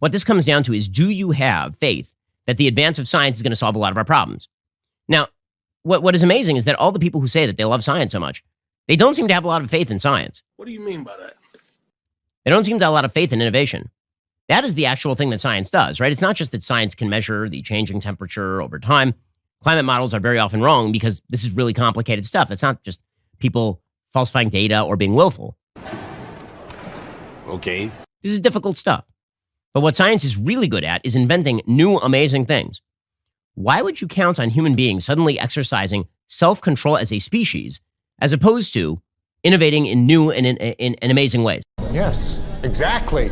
What this comes down to is, do you have faith that the advance of science is going to solve a lot of our problems? Now, what is amazing is that all the people who say that they love science so much, they don't seem to have a lot of faith in science. What do you mean by that? They don't seem to have a lot of faith in innovation. That is the actual thing that science does, right? It's not just that science can measure the changing temperature over time. Climate models are very often wrong because this is really complicated stuff. It's not just people falsifying data or being willful. Okay. This is difficult stuff. But what science is really good at is inventing new, amazing things. Why would you count on human beings suddenly exercising self-control as a species, as opposed to innovating in new and in amazing ways? Yes, exactly.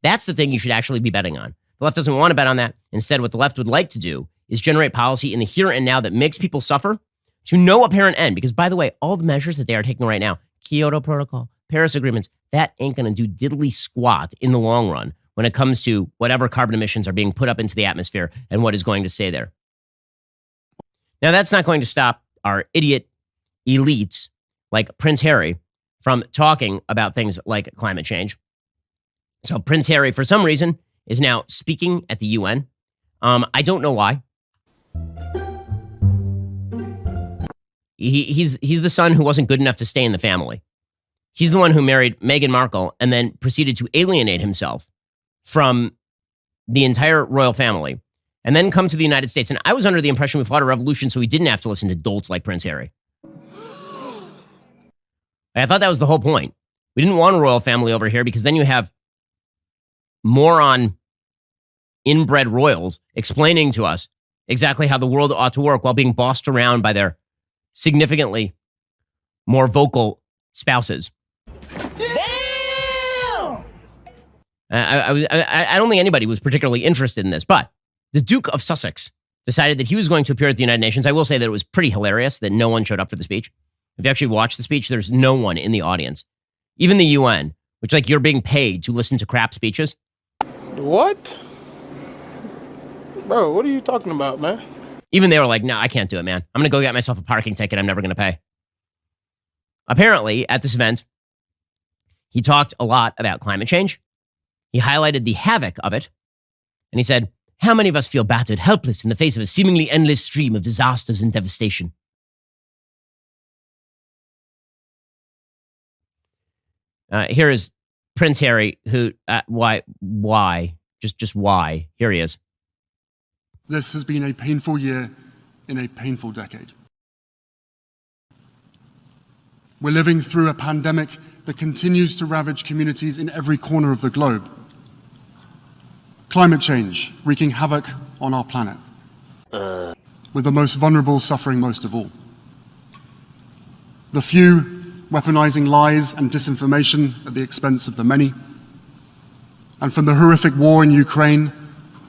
That's the thing you should actually be betting on. The left doesn't want to bet on that. Instead, what the left would like to do is generate policy in the here and now that makes people suffer to no apparent end. Because, by the way, all the measures that they are taking right now, Kyoto Protocol, Paris agreements, that ain't going to do diddly squat in the long run when it comes to whatever carbon emissions are being put up into the atmosphere and what is going to stay there. Now, that's not going to stop our idiot elites like Prince Harry from talking about things like climate change. So Prince Harry, for some reason, is now speaking at the UN. I don't know why. He's the son who wasn't good enough to stay in the family. He's the one who married Meghan Markle and then proceeded to alienate himself from the entire royal family and then come to the United States. And I was under the impression we fought a revolution so he didn't have to listen to dolts like Prince Harry. I thought that was the whole point. We didn't want a royal family over here because then you have moron inbred royals explaining to us exactly how the world ought to work while being bossed around by their significantly more vocal spouses. Damn! I don't think anybody was particularly interested in this, but the Duke of Sussex decided that he was going to appear at the United Nations. I will say that it was pretty hilarious that no one showed up for the speech. If you actually watch the speech, there's no one in the audience. Even the UN, which, like, you're being paid to listen to crap speeches. What? Bro, what are you talking about, man? Even they were like, no, I can't do it, man. I'm going to go get myself a parking ticket I'm never going to pay. Apparently, at this event, he talked a lot about climate change. He highlighted the havoc of it. And he said, how many of us feel battered, helpless in the face of a seemingly endless stream of disasters and devastation? Here is Prince Harry, who, why? Just why? Here he is. This has been a painful year in a painful decade. We're living through a pandemic that continues to ravage communities in every corner of the globe. Climate change wreaking havoc on our planet, with the most vulnerable suffering most of all. The few weaponizing lies and disinformation at the expense of the many. And from the horrific war in Ukraine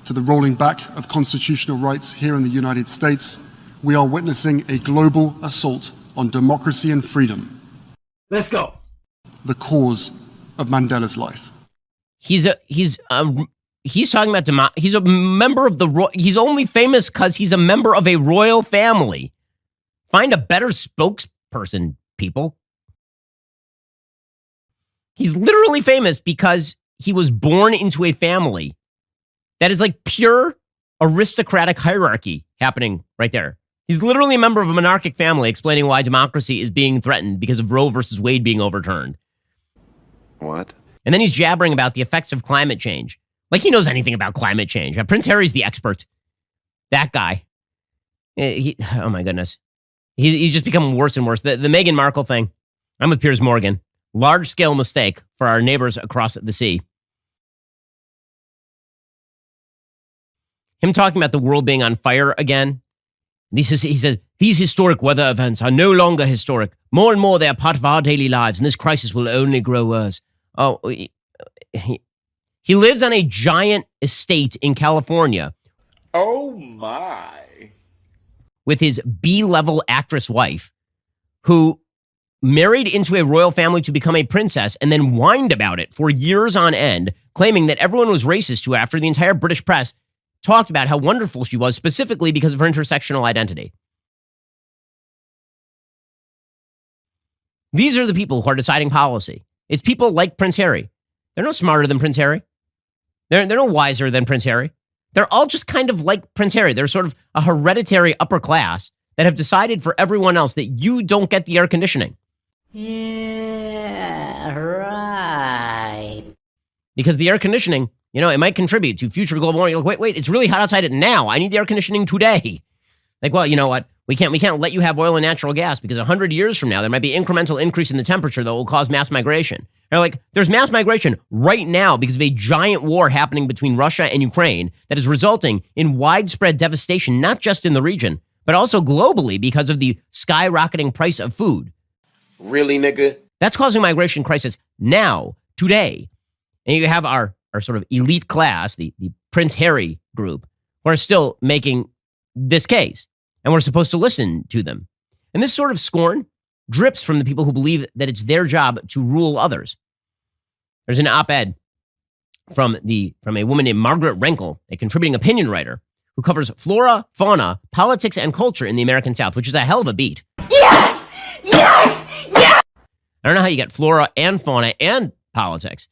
to the rolling back of constitutional rights here in the United States, we are witnessing a global assault on democracy and freedom. Let's go. The cause of Mandela's life. He's talking about he's a member of the he's only famous because he's a member of a royal family. Find a better spokesperson, people. He's literally famous because he was born into a family. That is like pure aristocratic hierarchy happening right there. He's literally a member of a monarchic family explaining why democracy is being threatened because of Roe versus Wade being overturned. What? And then he's jabbering about the effects of climate change. Like he knows anything about climate change. Prince Harry's the expert. That guy. Oh my goodness. He's just become worse and worse. The Meghan Markle thing. I'm with Piers Morgan. Large-scale mistake for our neighbors across the sea. Him talking about the world being on fire again. He said, these historic weather events are no longer historic. More and more, they are part of our daily lives, and this crisis will only grow worse. Oh, he lives on a giant estate in California. Oh, my. With his B-level actress wife, who married into a royal family to become a princess and then whined about it for years on end, claiming that everyone was racist to her after the entire British press talked about how wonderful she was, specifically because of her intersectional identity. These are the people who are deciding policy. It's people like Prince Harry. They're no smarter than Prince Harry. They're no wiser than Prince Harry. They're all just kind of like Prince Harry. They're sort of a hereditary upper class that have decided for everyone else that you don't get the air conditioning. Yeah, right. Because the air conditioning, it might contribute to future global warming. You're like, wait, it's really hot outside now. I need the air conditioning today. Like, well, you know what? We can't let you have oil and natural gas because 100 years from now, there might be incremental increase in the temperature that will cause mass migration. They're like, there's mass migration right now because of a giant war happening between Russia and Ukraine that is resulting in widespread devastation, not just in the region, but also globally because of the skyrocketing price of food. Really, nigga? That's causing migration crisis now, today. And you have our sort of elite class, the Prince Harry group, who are still making this case. And we're supposed to listen to them. And this sort of scorn drips from the people who believe that it's their job to rule others. There's an op-ed from a woman named Margaret Renkel, a contributing opinion writer, who covers flora, fauna, politics, and culture in the American South, which is a hell of a beat. Yes! Yes! Yes! I don't know how you get flora and fauna and politics.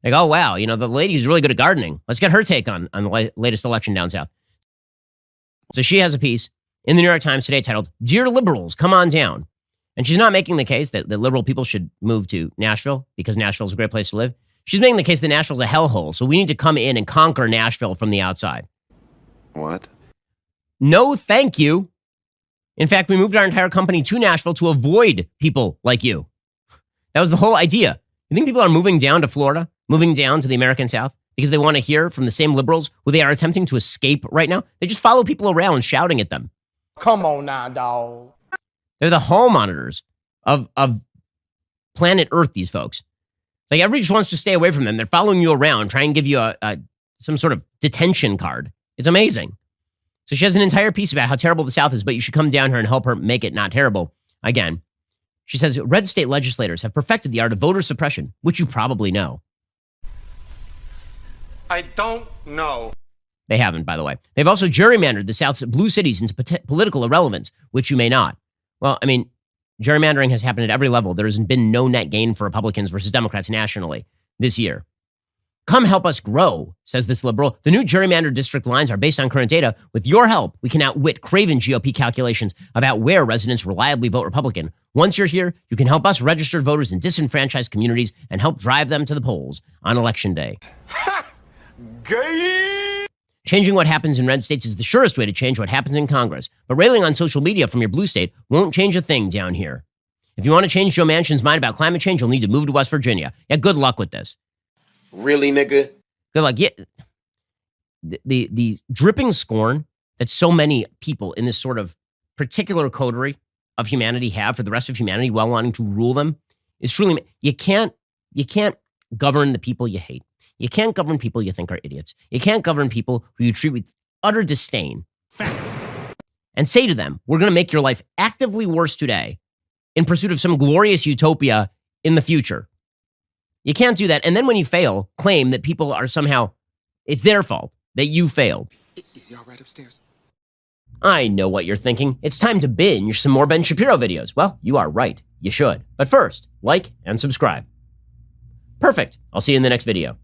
Like, oh, wow, the lady who's really good at gardening. Let's get her take on the latest election down south. So she has a piece in the New York Times today titled, "Dear Liberals, Come On Down." And she's not making the case that liberal people should move to Nashville because Nashville's a great place to live. She's making the case that Nashville's a hellhole, so we need to come in and conquer Nashville from the outside. What? No, thank you. In fact, we moved our entire company to Nashville to avoid people like you. That was the whole idea. You think people are moving down to Florida, moving down to the American South because they want to hear from the same liberals who they are attempting to escape right now? They just follow people around shouting at them. Come on now, dog. They're the hall monitors of planet Earth, these folks. It's like everybody just wants to stay away from them. They're following you around, trying to give you some sort of detention card. It's amazing. So she has an entire piece about how terrible the South is, but you should come down here and help her make it not terrible. Again, she says, red state legislators have perfected the art of voter suppression, which you probably know. I don't know. They haven't, by the way. They've also gerrymandered the South's blue cities into political irrelevance, which you may not. Well, I mean, gerrymandering has happened at every level. There has been no net gain for Republicans versus Democrats nationally this year. Come help us grow, says this liberal. The new gerrymandered district lines are based on current data. With your help, we can outwit craven GOP calculations about where residents reliably vote Republican. Once you're here, you can help us registered voters in disenfranchised communities and help drive them to the polls on Election Day. Gay! Changing what happens in red states is the surest way to change what happens in Congress. But railing on social media from your blue state won't change a thing down here. If you want to change Joe Manchin's mind about climate change, you'll need to move to West Virginia. Yeah, good luck with this. Really, nigga? Good luck. Yeah, the dripping scorn that so many people in this sort of particular coterie of humanity have for the rest of humanity while wanting to rule them is truly, you can't govern the people you hate. You can't govern people you think are idiots. You can't govern people who you treat with utter disdain. Fact. And say to them, we're going to make your life actively worse today in pursuit of some glorious utopia in the future. You can't do that. And then when you fail, claim that people are somehow, it's their fault that you failed. Is y'all right upstairs? I know what you're thinking. It's time to binge some more Ben Shapiro videos. Well, you are right. You should. But first, like and subscribe. Perfect. I'll see you in the next video.